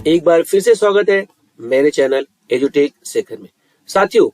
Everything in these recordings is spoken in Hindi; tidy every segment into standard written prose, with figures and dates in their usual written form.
एक बार फिर से स्वागत है मेरे चैनल एजुटेक शेखर में। साथियों,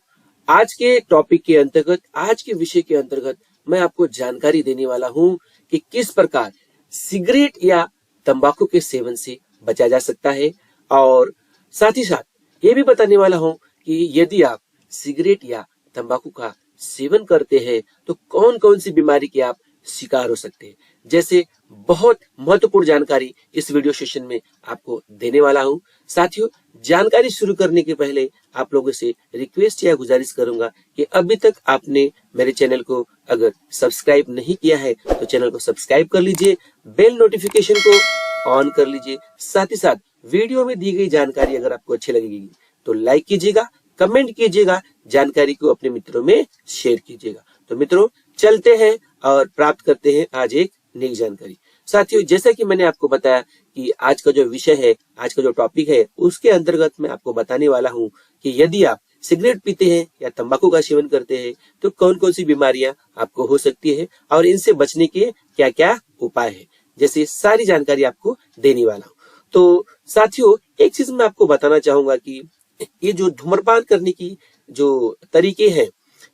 आज के टॉपिक के अंतर्गत, आज के विषय के अंतर्गत मैं आपको जानकारी देने वाला हूं कि किस प्रकार सिगरेट या तंबाकू के सेवन से बचा जा सकता है, और साथ ही साथ ये भी बताने वाला हूं कि यदि आप सिगरेट या तंबाकू का सेवन करते हैं तो कौन कौन सी बीमारी के आप शिकार हो सकते हैं। जैसे बहुत महत्वपूर्ण जानकारी इस वीडियो सेशन में आपको देने वाला हूं। साथियों, जानकारी शुरू करने के पहले आप लोगों से रिक्वेस्ट या गुजारिश करूंगा कि अभी तक आपने मेरे चैनल को अगर सब्सक्राइब नहीं किया है तो चैनल को सब्सक्राइब कर लीजिए, बेल नोटिफिकेशन को ऑन कर लीजिए। साथ ही साथ वीडियो में दी गई जानकारी अगर आपको अच्छी लगेगी तो लाइक कीजिएगा, कमेंट कीजिएगा, जानकारी को अपने मित्रों में शेयर कीजिएगा। तो मित्रों, चलते हैं और प्राप्त करते हैं आज एक नई जानकारी। साथियों, जैसा कि मैंने आपको बताया कि आज का जो विषय है, आज का जो टॉपिक है, उसके अंतर्गत मैं आपको बताने वाला हूं कि यदि आप सिगरेट पीते हैं या तंबाकू का सेवन करते हैं तो कौन कौन सी बीमारियां आपको हो सकती है और इनसे बचने के क्या क्या उपाय है, जैसे सारी जानकारी आपको देने वाला हूं। तो साथियों, एक चीज मैं आपको बताना चाहूंगा कि ये जो करने की जो तरीके हैं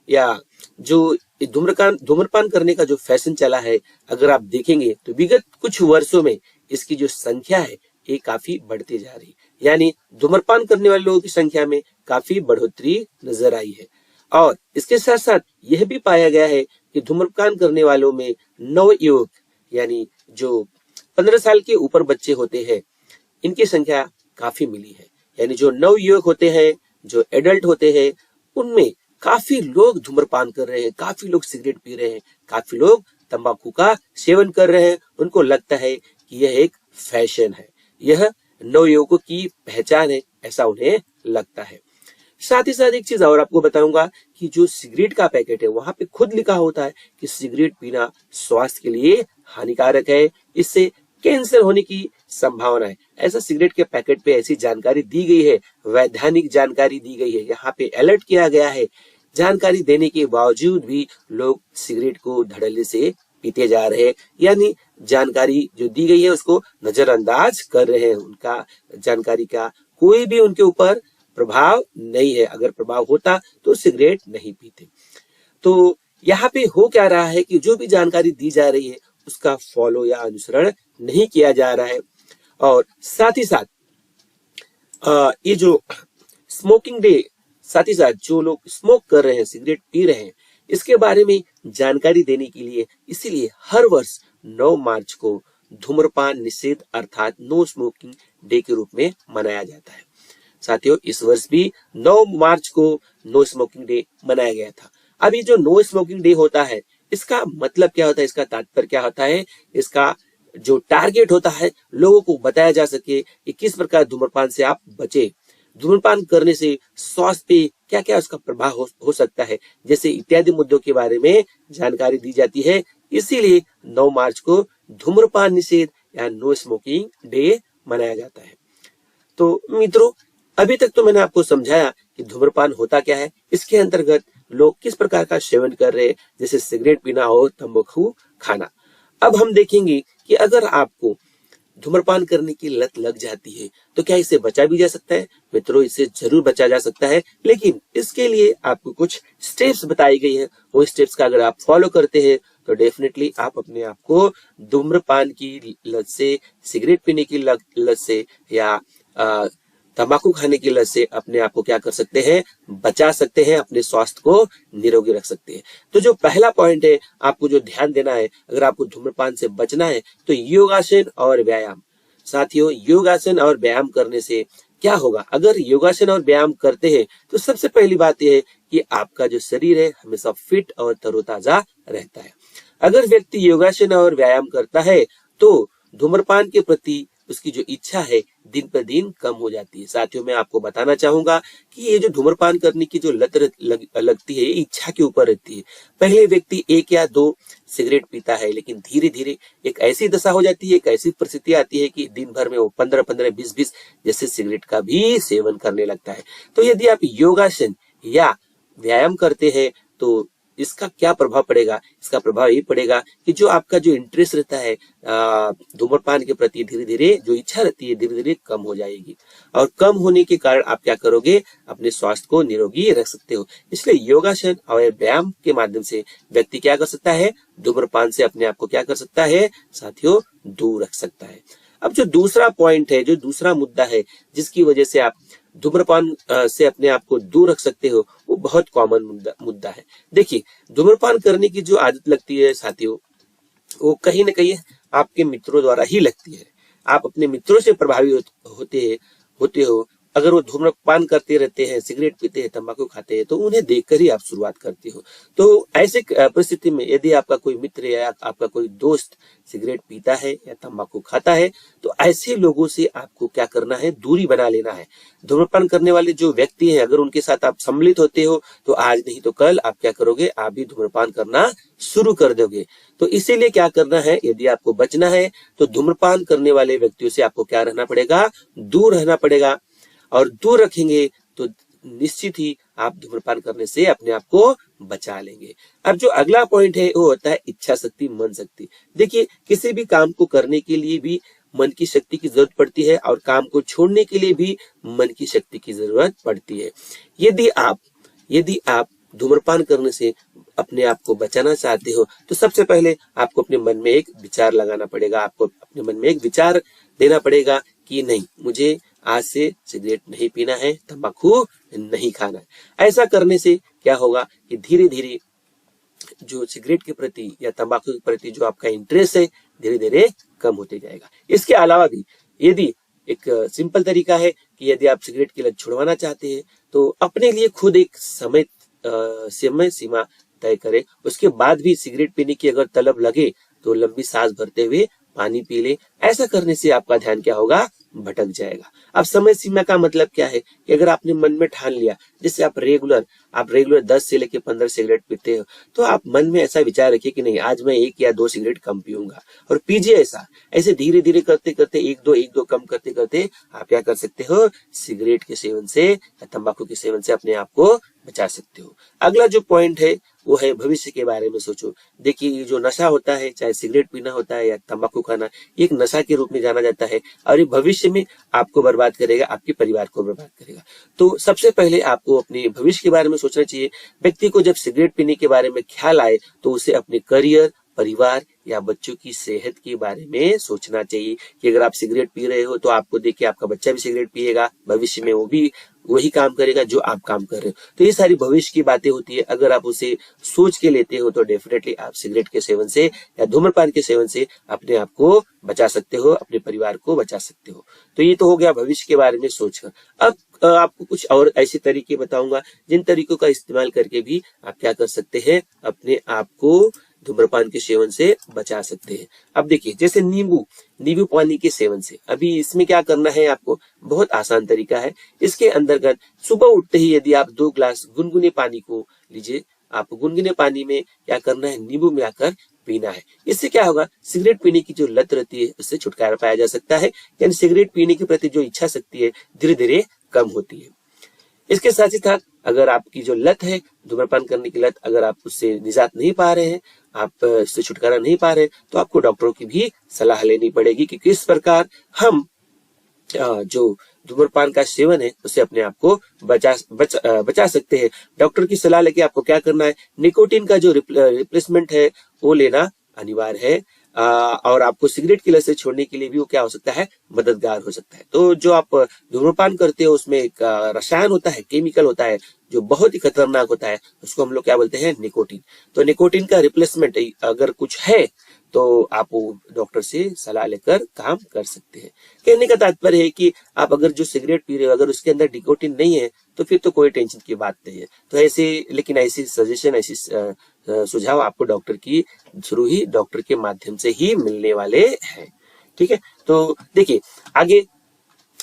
या जो धूम्रपान करने का जो फैशन चला है, अगर आप देखेंगे तो विगत कुछ वर्षों में इसकी जो संख्या है ये काफी बढ़ती जा रही है। यानी धूम्रपान करने वाले लोगों की संख्या में काफी बढ़ोतरी नजर आई है। और इसके साथ साथ यह भी पाया गया है कि धूम्रपान करने वालों में नवयुवक यानी जो 15 साल के ऊपर बच्चे होते हैं, इनकी संख्या काफी मिली है। यानी जो नवयुवक होते हैं, जो एडल्ट होते हैं, उनमें काफी लोग धूम्रपान कर रहे हैं, काफी लोग सिगरेट पी रहे हैं, काफी लोग तंबाकू का सेवन कर रहे हैं। उनको लगता है कि यह एक फैशन है, यह नवयुवकों की पहचान है, ऐसा उन्हें लगता है। साथ ही साथ एक चीज और आपको बताऊंगा कि जो सिगरेट का पैकेट है वहां पे खुद लिखा होता है कि सिगरेट पीना स्वास्थ्य के लिए हानिकारक है, इससे कैंसर होने की संभावना है। ऐसा सिगरेट के पैकेट पे ऐसी जानकारी दी गई है, वैधानिक जानकारी दी गई है, यहाँ पे अलर्ट किया गया है। जानकारी देने के बावजूद भी लोग सिगरेट को धड़ल्ले से पीते जा रहे हैं, यानी जानकारी जो दी गई है उसको नजरअंदाज कर रहे हैं। उनका जानकारी का कोई भी उनके ऊपर प्रभाव नहीं है। अगर प्रभाव होता तो सिगरेट नहीं पीते। तो यहाँ पे हो क्या रहा है कि जो भी जानकारी दी जा रही है उसका फॉलो या अनुसरण नहीं किया जा रहा है। और साथ ही साथ ये जो स्मोकिंग डे, साथ ही साथ जो लोग स्मोक कर रहे हैं, सिगरेट पी रहे हैं, इसके बारे में जानकारी देने के लिए इसीलिए हर वर्ष 9 मार्च को धूम्रपान निषेध अर्थात नो स्मोकिंग डे के रूप में मनाया जाता है। साथियों, इस वर्ष भी 9 मार्च को नो स्मोकिंग डे मनाया गया था। अब ये जो नो स्मोकिंग डे होता है, इसका मतलब क्या होता है, इसका तात्पर्य क्या होता है, इसका जो टारगेट होता है, लोगों को बताया जा सके कि किस प्रकार धूम्रपान से आप बचे, धूम्रपान करने से स्वास्थ्य पे क्या क्या उसका प्रभाव हो सकता है, जैसे इत्यादि मुद्दों के बारे में जानकारी दी जाती है। इसीलिए 9 मार्च को धूम्रपान निषेध या नो स्मोकिंग डे मनाया जाता है। तो मित्रों, अभी तक तो मैंने आपको समझाया कि धूम्रपान होता क्या है, इसके अंतर्गत लोग किस प्रकार का सेवन कर रहे हैं, जैसे सिगरेट पीना और तंबाकू खाना। अब हम देखेंगे कि अगर आपको धूम्रपान करने की लत लग जाती है तो क्या इससे बचा भी जा सकता है। मित्रों, इससे जरूर बचा जा सकता है, लेकिन इसके लिए आपको कुछ स्टेप्स बताई गई है। वो स्टेप्स का अगर आप फॉलो करते हैं तो डेफिनेटली आप अपने आप को धूम्रपान की लत से, सिगरेट पीने की लत से या तंबाकू खाने की लत से अपने आप को क्या कर सकते हैं, बचा सकते हैं, अपने स्वास्थ्य को निरोगी रख सकते हैं। तो जो पहला पॉइंट है, आपको जो ध्यान देना है, अगर आपको धूम्रपान से बचना है तो योगासन और व्यायाम। साथियों, योगासन और व्यायाम करने से क्या होगा, अगर योगासन और व्यायाम करते हैं तो सबसे पहली बात यह है कि आपका जो शरीर है हमेशा फिट और तरोताजा रहता है। अगर व्यक्ति योगासन और व्यायाम करता है तो धूम्रपान के प्रति उसकी जो इच्छा है दिन पर दिन कम हो जाती है। साथियों, मैं आपको बताना चाहूंगा कि ये जो धूम्रपान करने की जो लत लगती है, ये इच्छा के ऊपर रहती है। पहले व्यक्ति 1 या 2 सिगरेट पीता है, लेकिन धीरे धीरे एक ऐसी दशा हो जाती है, एक ऐसी परिस्थिति आती है कि दिन भर में वो 15-15, 20-20 जैसे सिगरेट का भी सेवन करने लगता है। तो यदि आप योगासन या व्यायाम करते हैं तो इसका क्या प्रभाव पड़ेगा? इसका प्रभाव ये पड़ेगा कि जो आपका जो इंटरेस्ट रहता है धूम्रपान के प्रति, धीरे धीरे जो इच्छा रहती है धीरे धीरे कम हो जाएगी। और कम होने के कारण आप क्या करोगे? अपने स्वास्थ्य को निरोगी रख सकते हो। इसलिए योगासन और व्यायाम के माध्यम से व्यक्ति क्या कर सकता है? धूम्रपान से अपने आप को क्या कर सकता है साथियों? दूर रख सकता है। अब जो दूसरा पॉइंट है, जो दूसरा मुद्दा है जिसकी वजह से आप धूम्रपान से अपने आप को दूर रख सकते हो, वो बहुत कॉमन मुद्दा है। देखिए, धूम्रपान करने की जो आदत लगती है साथियों, वो कहीं ना कहीं आपके मित्रों द्वारा ही लगती है। आप अपने मित्रों से प्रभावित होते हो। अगर वो धूम्रपान करते रहते हैं, सिगरेट पीते हैं, तंबाकू खाते हैं, तो उन्हें देखकर ही आप शुरुआत करते हो। तो ऐसे परिस्थिति में यदि आपका कोई मित्र या आपका कोई दोस्त सिगरेट पीता है या तंबाकू खाता है, तो ऐसे लोगों से आपको क्या करना है? दूरी बना लेना है। धूम्रपान करने वाले जो व्यक्ति हैं, अगर उनके साथ आप सम्मिलित होते हो तो आज नहीं तो कल आप क्या करोगे? आप भी धूम्रपान करना शुरू कर दोगे। तो इसीलिए क्या करना है? यदि आपको बचना है तो धूम्रपान करने वाले व्यक्तियों से आपको क्या रहना पड़ेगा? दूर रहना पड़ेगा। और दूर रखेंगे तो निश्चित ही आप धूम्रपान करने से अपने आप को बचा लेंगे। अब जो अगला पॉइंट है वो होता है इच्छा शक्ति, मन शक्ति। देखिए, किसी भी काम को करने के लिए भी मन की शक्ति की जरूरत पड़ती है और काम को छोड़ने के लिए भी मन की शक्ति की जरूरत पड़ती है। यदि आप धूम्रपान करने से अपने आप को बचाना चाहते हो तो सबसे पहले आपको अपने मन में एक विचार लगाना पड़ेगा। आपको अपने मन में एक विचार देना पड़ेगा कि नहीं, मुझे आज से सिगरेट नहीं पीना है, तंबाकू नहीं खाना है। ऐसा करने से क्या होगा कि धीरे धीरे जो सिगरेट के प्रति या तंबाकू के प्रति जो आपका इंटरेस्ट है धीरे धीरे कम होते जाएगा। इसके अलावा भी यदि एक सिंपल तरीका है कि यदि आप सिगरेट की लत छुड़वाना चाहते हैं तो अपने लिए खुद एक समय सीमा तय करें। उसके बाद भी सिगरेट पीने की अगर तलब लगे तो लंबी सांस भरते हुए पानी पी ले। ऐसा करने से आपका ध्यान क्या होगा? भटक जाएगा। अब समय सीमा का मतलब क्या है कि अगर आपने मन में ठान लिया, जैसे आप रेगुलर 10 से लेकर 15 सिगरेट पीते हो, तो आप मन में ऐसा विचार रखिए कि नहीं, आज मैं 1 या 2 सिगरेट कम पीऊंगा और पीजिए। ऐसे धीरे धीरे करते करते 1-2 कम करते करते आप क्या कर सकते हो? सिगरेट के सेवन से या तंबाकू के सेवन से अपने आप को बचा सकते हो। अगला जो पॉइंट है वो है भविष्य के बारे में सोचो। देखिए, ये जो नशा होता है, चाहे सिगरेट पीना होता है या तंबाकू खाना, एक नशा के रूप में जाना जाता है और ये भविष्य में आपको बर्बाद करेगा, आपके परिवार को बर्बाद करेगा। तो सबसे पहले आपको अपने भविष्य के बारे में सोचना चाहिए। व्यक्ति को जब सिगरेट पीने के बारे में ख्याल आए तो उसे अपने करियर, परिवार या बच्चों की सेहत के बारे में सोचना चाहिए कि अगर आप सिगरेट पी रहे हो तो आपको देख के आपका बच्चा भी सिगरेट पिएगा, भविष्य में वो भी वही काम करेगा जो आप काम कर रहे हो। तो ये सारी भविष्य की बातें होती है। अगर आप उसे सोच के लेते हो तो डेफिनेटली आप सिगरेट के सेवन से या धूम्रपान के सेवन से अपने आप को बचा सकते हो, अपने परिवार को बचा सकते हो। तो ये तो हो गया भविष्य के बारे में सोचकर। अब आपको कुछ और ऐसे तरीके बताऊंगा जिन तरीकों का इस्तेमाल करके भी आप क्या कर सकते हैं? अपने आप को धूम्रपान के सेवन से बचा सकते हैं। अब देखिए, जैसे नींबू पानी के सेवन से, अभी इसमें क्या करना है आपको? बहुत आसान तरीका है। इसके अंतर्गत सुबह उठते ही यदि आप 2 ग्लास गुनगुने पानी को लीजिए, आपको गुनगुने पानी में क्या करना है? नींबू मिलाकर पीना है। इससे क्या होगा? सिगरेट पीने की जो लत रहती है उससे छुटकारा पाया जा सकता है, यानी सिगरेट पीने के प्रति जो इच्छा शक्ति है धीरे धीरे कम होती है। इसके साथ ही साथ अगर आपकी जो लत है, धूम्रपान करने की लत, अगर आप उससे निजात नहीं पा रहे हैं, आप इससे छुटकारा नहीं पा रहे, तो आपको डॉक्टरों की भी सलाह लेनी पड़ेगी कि किस प्रकार हम जो धूम्रपान का सेवन है उससे अपने आप को बचा सकते हैं। डॉक्टर की सलाह लेके आपको क्या करना है? निकोटीन का जो रिप्लेसमेंट है वो लेना अनिवार्य है। और आपको सिगरेट की लत से छोड़ने के लिए भी वो क्या हो सकता है? मददगार हो सकता है। तो जो आप धूम्रपान करते हो उसमें एक रसायन होता है, केमिकल होता है जो बहुत ही खतरनाक होता है, उसको हम लोग क्या बोलते हैं? निकोटीन। तो निकोटीन का रिप्लेसमेंट अगर कुछ है तो आप डॉक्टर से सलाह लेकर काम कर सकते हैं। कहने का तात्पर्य है कि आप अगर जो सिगरेट पी रहे हो अगर उसके अंदर निकोटीन नहीं है तो फिर तो कोई टेंशन की बात नहीं है। तो ऐसी सजेशन, ऐसी सुझाव आपको डॉक्टर के माध्यम से ही मिलने वाले हैं। ठीक है, तो देखिए आगे,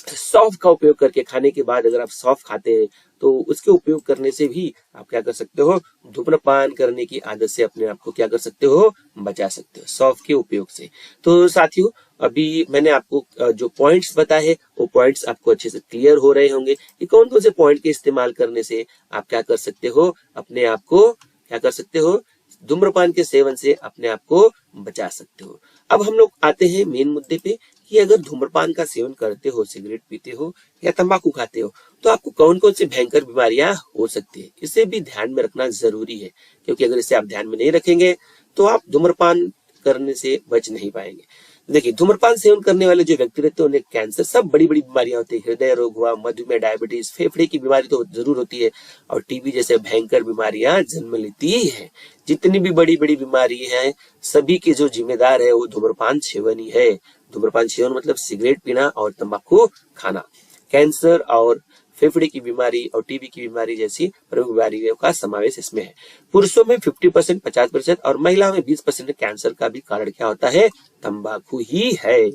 सौंफ का उपयोग करके, खाने के बाद अगर आप सौंफ खाते हैं तो उसके उपयोग करने से भी आप क्या कर सकते हो? धूम्रपान करने की आदत से अपने आप को क्या कर सकते हो? बचा सकते हो सौंफ के उपयोग से। तो साथियों, अभी मैंने आपको जो पॉइंट्स बताए वो पॉइंट्स आपको अच्छे से क्लियर हो रहे होंगे कि कौन कौन से पॉइंट के इस्तेमाल करने से आप क्या कर सकते हो? अपने आप को क्या कर सकते हो, धूम्रपान के सेवन से अपने आप को बचा सकते हो। अब हम लोग आते हैं मेन मुद्दे पे कि अगर धूम्रपान का सेवन करते हो, सिगरेट पीते हो या तंबाकू खाते हो, तो आपको कौन कौन सी भयंकर बीमारियां हो सकती है, इसे भी ध्यान में रखना जरूरी है। क्योंकि अगर इसे आप ध्यान में नहीं रखेंगे तो आप धूम्रपान करने से बच नहीं पाएंगे। देखिए, धूम्रपान सेवन करने वाले जो व्यक्ति रहते हैं उन्हें कैंसर, सब बड़ी बड़ी बीमारियां होती है, हृदय रोग हुआ, मधुमेह, डायबिटीज, फेफड़े की बीमारी तो जरूर होती है, और टीबी जैसे भयंकर बीमारियां जन्म लेती ही है। जितनी भी बड़ी बड़ी बीमारी है, सभी के जो जिम्मेदार है वो धूम्रपान सेवन ही है। धूम्रपान सेवन मतलब सिगरेट पीना और तंबाकू खाना। कैंसर और फेफड़े की बीमारी और टीबी की बीमारी जैसी प्रमुख बीमारियों का समावेश इसमें है। पुरुषों में 50%, 50% और महिलाओं में 20% कैंसर का भी कारण क्या होता है, तंबाकू ही है।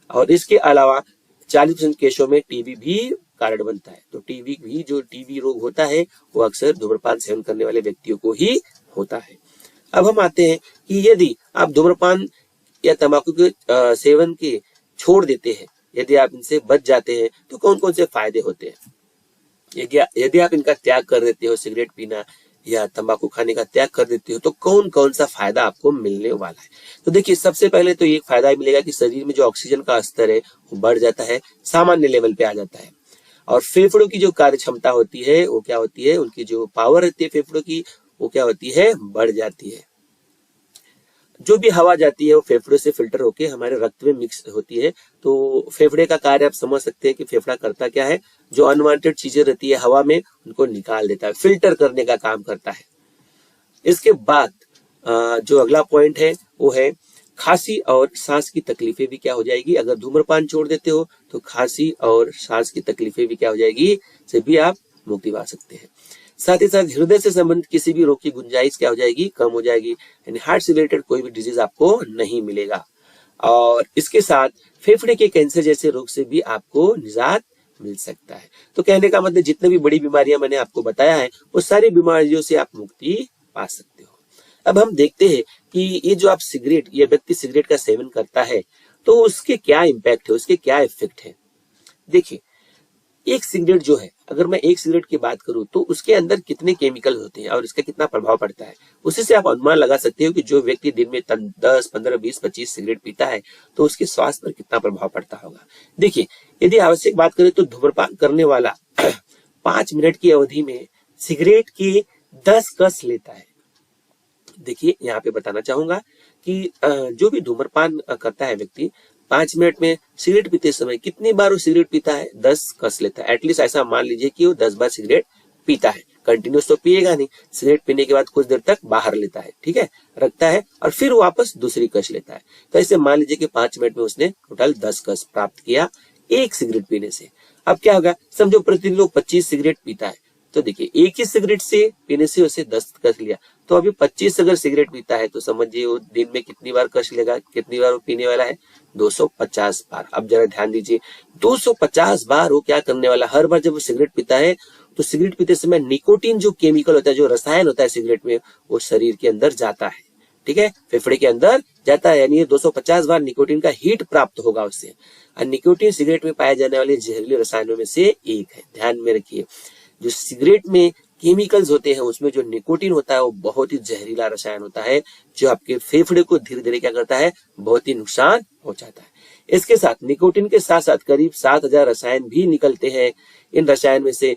और इसके अलावा 40% केसों में टीबी भी कारण बनता है। तो टीबी भी, जो टीबी रोग होता है वो अक्सर धूम्रपान सेवन करने वाले व्यक्तियों को ही होता है। अब हम आते हैं कि यदि आप धूम्रपान या तंबाकू के सेवन के छोड़ देते हैं, यदि आप इनसे बच जाते हैं तो कौन कौन से फायदे होते हैं। यदि आप इनका त्याग कर देते हो, सिगरेट पीना या तंबाकू खाने का त्याग कर देते हो, तो कौन कौन सा फायदा आपको मिलने वाला है। तो देखिए, सबसे पहले तो ये फायदा मिलेगा कि शरीर में जो ऑक्सीजन का स्तर है वो बढ़ जाता है, सामान्य लेवल पे आ जाता है। और फेफड़ों की जो कार्य क्षमता होती है वो क्या होती है, उनकी जो पावर रहती है फेफड़ों की, वो क्या होती है, बढ़ जाती है। जो भी हवा जाती है वो फेफड़े से फिल्टर होके हमारे रक्त में मिक्स होती है। तो फेफड़े का कार्य आप समझ सकते हैं कि फेफड़ा करता क्या है, जो अनवांटेड चीजें रहती है हवा में उनको निकाल देता है, फिल्टर करने का काम करता है। इसके बाद जो अगला पॉइंट है वो है खांसी और सांस की तकलीफें भी क्या हो जाएगी। अगर धूम्रपान छोड़ देते हो तो खांसी और सांस की तकलीफें भी क्या हो जाएगी, से भी आप मुक्ति पा सकते हैं। साथ ही साथ हृदय से संबंधित किसी भी रोग की गुंजाइश क्या हो जाएगी, कम हो जाएगी, यानी हार्ट से रिलेटेड कोई भी डिजीज आपको नहीं मिलेगा। और इसके साथ फेफड़े के कैंसर जैसे रोग से भी आपको निजात मिल सकता है। तो कहने का मतलब जितने भी बड़ी बीमारियां मैंने आपको बताया है वो सारी बीमारियों से आप मुक्ति पा सकते हो। अब हम देखते हैं कि ये जो आप सिगरेट, ये व्यक्ति सिगरेट का सेवन करता है तो उसके क्या इम्पैक्ट है, उसके क्या इफेक्ट है। देखिए, एक सिगरेट जो है, अगर मैं एक सिगरेट की बात करूं तो उसके अंदर कितने केमिकल होते हैं और इसका कितना प्रभाव पड़ता है, उसी से आप अनुमान लगा सकते हो कि जो व्यक्ति दिन में 10, 15, 20, 25 सिगरेट पीता है तो उसके स्वास्थ्य पर कितना प्रभाव पड़ता होगा। देखिए, यदि आवश्यक बात करें तो धूम्रपान करने वाला 5 मिनट की अवधि में सिगरेट के 10 कस लेता है। देखिए, यहाँ पे बताना चाहूंगा कि जो भी धूम्रपान करता है व्यक्ति 5 मिनट में सिगरेट पीते समय कितनी बार वो सिगरेट पीता है, 10 कस लेता है। एटलीस्ट ऐसा मान लीजिए कि वो 10 बार सिगरेट पीता है। कंटिन्यूस तो पिएगा नहीं, सिगरेट पीने के बाद कुछ देर तक बाहर लेता है, ठीक है, रखता है और फिर वापस दूसरी कस लेता है। तो ऐसे मान लीजिए कि 5 मिनट में उसने टोटल 10 कस प्राप्त किया एक सिगरेट पीने से। अब क्या होगा, समझो प्रतिदिन लोग 25 सिगरेट पीता है, तो देखिए एक ही सिगरेट से पीने से उसे 10 कस लिया, तो अभी 25 अगर सिगरेट पीता है तो समझिए वो दिन में कितनी बार कस लेगा, कितनी बार वो पीने वाला है, 250 बार। अब जरा ध्यान दीजिए, 250 बार वो क्या करने वाला, हर बार जब वो सिगरेट पीता है तो सिगरेट पीते समय निकोटीन जो केमिकल होता है, जो रसायन होता है सिगरेट में, वो शरीर के अंदर जाता है, ठीक है, फेफड़े के अंदर जाता है, यानी 250 बार निकोटीन का हीट प्राप्त होगा उससे। और निकोटीन सिगरेट में पाए जाने वाले जहरीले रसायनों में से एक है। ध्यान में रखिए, जो सिगरेट में केमिकल्स होते हैं उसमें जो निकोटीन होता है वो बहुत ही जहरीला रसायन होता है, जो आपके फेफड़े को धीरे धीरे क्या करता है, बहुत ही नुकसान पहुंचाता है। इसके साथ निकोटीन के साथ साथ करीब 7000 रसायन भी निकलते हैं। इन रसायन में से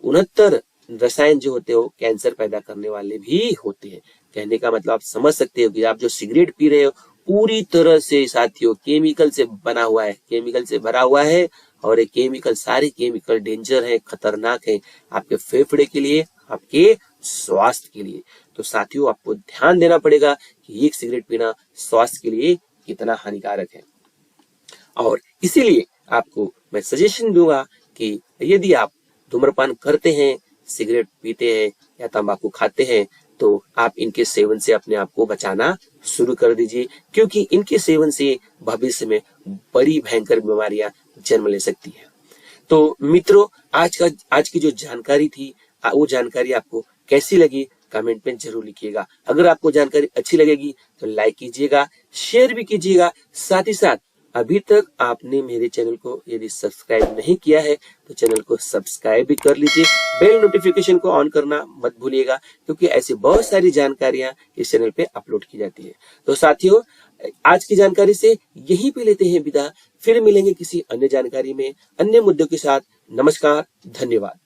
69 रसायन जो होते हो कैंसर पैदा करने वाले भी होते हैं। कहने का मतलब आप समझ सकते हो कि आप जो सिगरेट पी रहे हो पूरी तरह से साथियों केमिकल से बना हुआ है, केमिकल से भरा हुआ है, और ये केमिकल, सारे केमिकल डेंजर है, खतरनाक है आपके फेफड़े के लिए, आपके स्वास्थ्य के लिए। तो साथियों आपको ध्यान देना पड़ेगा कि एक सिगरेट पीना स्वास्थ्य के लिए कितना हानिकारक है। और इसीलिए आपको मैं सजेशन दूंगा कि यदि आप धूम्रपान करते हैं, सिगरेट पीते हैं या तंबाकू खाते हैं तो आप इनके सेवन से अपने आप को बचाना शुरू कर दीजिए, क्योंकि इनके सेवन से भविष्य में बड़ी भयंकर बीमारियां जन्म ले सकती हैं। तो मित्रों, आज की जो जानकारी थी वो जानकारी आपको कैसी लगी कमेंट में जरूर लिखिएगा। अगर आपको जानकारी अच्छी लगेगी तो लाइक कीजिएगा, शेयर भी कीजिएगा, साथ ही साथ अभी तक आपने मेरे चैनल को यदि सब्सक्राइब नहीं किया है तो चैनल को सब्सक्राइब भी कर लीजिए, बेल नोटिफिकेशन को ऑन करना मत भूलिएगा, क्योंकि ऐसी बहुत सारी जानकारियां इस चैनल पे अपलोड की जाती है। तो साथियों, आज की जानकारी से यहीं पे लेते हैं विदा, फिर मिलेंगे किसी अन्य जानकारी में अन्य मुद्दों के साथ। नमस्कार, धन्यवाद।